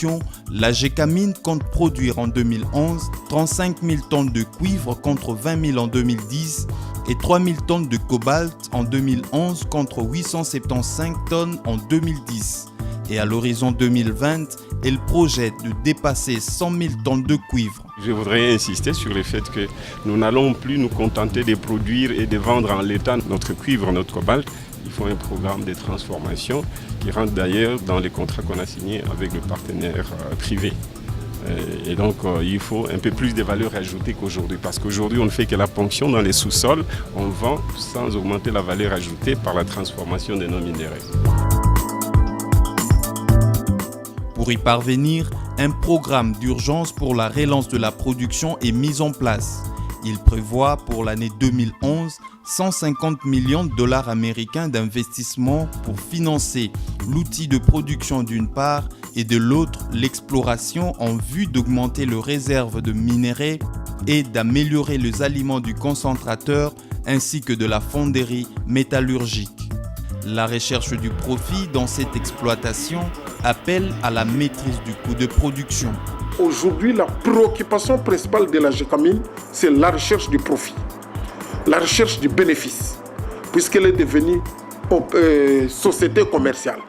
production, la Gécamine compte produire en 2011 35 000 tonnes de cuivre contre 20 000 en 2010 et 3 000 tonnes de cobalt en 2011 contre 875 tonnes en 2010. Et à l'horizon 2020, elle projette de dépasser 100 000 tonnes de cuivre. Je voudrais insister sur le fait que nous n'allons plus nous contenter de produire et de vendre en l'état notre cuivre, notre cobalt. Il faut un programme de transformation qui rentre d'ailleurs dans les contrats qu'on a signés avec le partenaire privé. Et donc il faut un peu plus de valeur ajoutée qu'aujourd'hui, parce qu'aujourd'hui on ne fait que la ponction dans les sous-sols, on vend sans augmenter la valeur ajoutée par la transformation de nos minéraux. Pour y parvenir, un programme d'urgence pour la relance de la production est mis en place. Il prévoit pour l'année 2011 $150 millions américains d'investissement pour financer l'outil de production d'une part et de l'autre l'exploration en vue d'augmenter les réserves de minerais et d'améliorer les aliments du concentrateur ainsi que de la fonderie métallurgique. La recherche du profit dans cette exploitation appelle à la maîtrise du coût de production. Aujourd'hui, la préoccupation principale de la Gécamine, c'est la recherche du profit, la recherche du bénéfice, puisqu'elle est devenue société commerciale.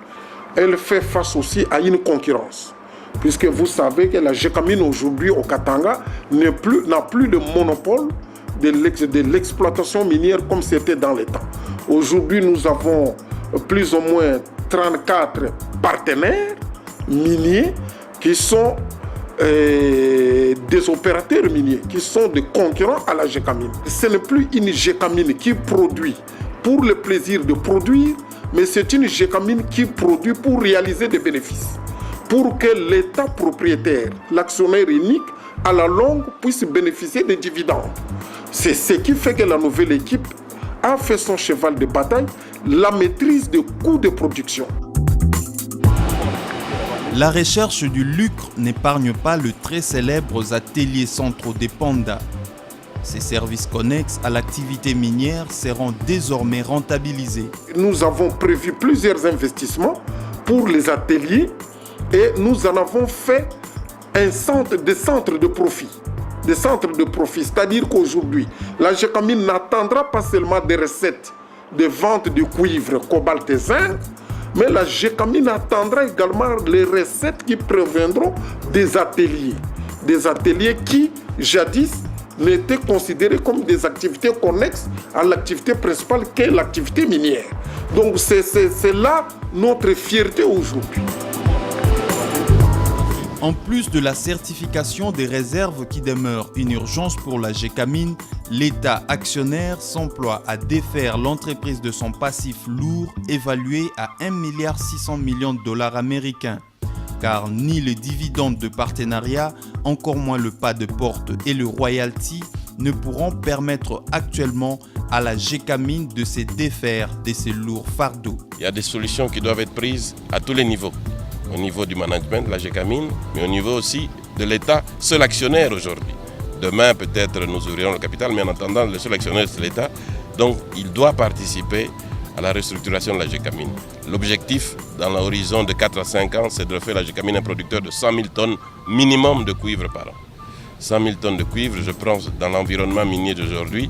Elle fait face aussi à une concurrence, puisque vous savez que la Gécamine aujourd'hui au Katanga n'a plus le monopole de l'exploitation minière comme c'était dans les temps. Aujourd'hui, nous avons plus ou moins 34 partenaires miniers qui sont des opérateurs miniers, qui sont des concurrents à la Gécamine. Ce n'est plus une Gécamine qui produit pour le plaisir de produire, mais c'est une Gécamine qui produit pour réaliser des bénéfices, pour que l'État propriétaire, l'actionnaire unique, à la longue puisse bénéficier des dividendes. C'est ce qui fait que la nouvelle équipe a fait son cheval de bataille, la maîtrise des coûts de production. La recherche du lucre n'épargne pas le très célèbre atelier centraux des Panda. Ces services connexes à l'activité minière seront désormais rentabilisés. Nous avons prévu plusieurs investissements pour les ateliers et nous en avons fait des centres de profit. Des centres de profit, c'est-à-dire qu'aujourd'hui, la Gécamine n'attendra pas seulement des recettes de vente de cuivre, cobalt et zinc, mais la Gécamine attendra également les recettes qui proviendront des ateliers qui, jadis, n'étaient considérés comme des activités connexes à l'activité principale qu'est l'activité minière. Donc c'est là notre fierté aujourd'hui. En plus de la certification des réserves qui demeure une urgence pour la Gécamine, l'État actionnaire s'emploie à défaire l'entreprise de son passif lourd évalué à 1,6 milliard américains. Car ni les dividendes de partenariat, encore moins le pas de porte et le royalty ne pourront permettre actuellement à la Gécamine de se défaire de ces lourds fardeaux. Il y a des solutions qui doivent être prises à tous les niveaux. Au niveau du management de la Gécamine, mais au niveau aussi de l'État, seul actionnaire aujourd'hui. Demain, peut-être, nous ouvrirons le capital, mais en attendant, le seul actionnaire, c'est l'État. Donc, il doit participer à la restructuration de la Gécamine. L'objectif, dans l'horizon de 4 à 5 ans, c'est de faire la Gécamine un producteur de 100 000 tonnes minimum de cuivre par an. 100 000 tonnes de cuivre, je pense, dans l'environnement minier d'aujourd'hui,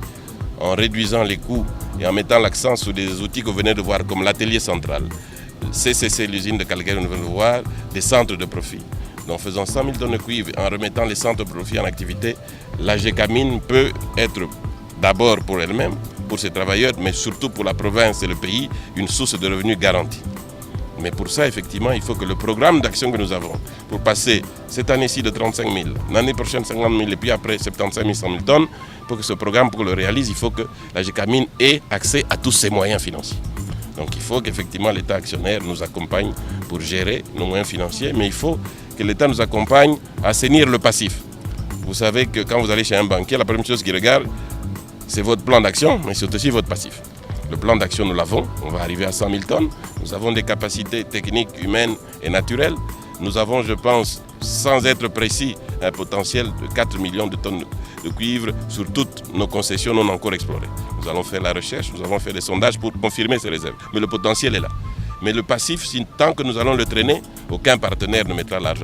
en réduisant les coûts et en mettant l'accent sur des outils que vous venez de voir, comme l'atelier central. CCC, l'usine de Calgary, nous venons de voir, des centres de profit. Donc, faisant 100 000 tonnes de cuivre, en remettant les centres de profit en activité, la Gécamine peut être d'abord pour elle-même, pour ses travailleurs, mais surtout pour la province et le pays, une source de revenus garantie. Mais pour ça, effectivement, il faut que le programme d'action que nous avons, pour passer cette année-ci de 35 000, l'année prochaine 50 000 et puis après 75 000, 100 000 tonnes, pour que ce programme, pour le réalise, il faut que la Gécamine ait accès à tous ses moyens financiers. Donc il faut qu'effectivement l'État actionnaire nous accompagne pour gérer nos moyens financiers, mais il faut que l'État nous accompagne à assainir le passif. Vous savez que quand vous allez chez un banquier, la première chose qu'il regarde, c'est votre plan d'action, mais c'est aussi votre passif. Le plan d'action, nous l'avons, on va arriver à 100 000 tonnes. Nous avons des capacités techniques, humaines et naturelles. Nous avons, je pense, sans être précis, un potentiel de 4 millions de tonnes de cuivre sur toutes nos concessions non encore explorées. Nous allons faire la recherche, nous allons faire des sondages pour confirmer ces réserves. Mais le potentiel est là. Mais le passif, tant que nous allons le traîner, aucun partenaire ne mettra l'argent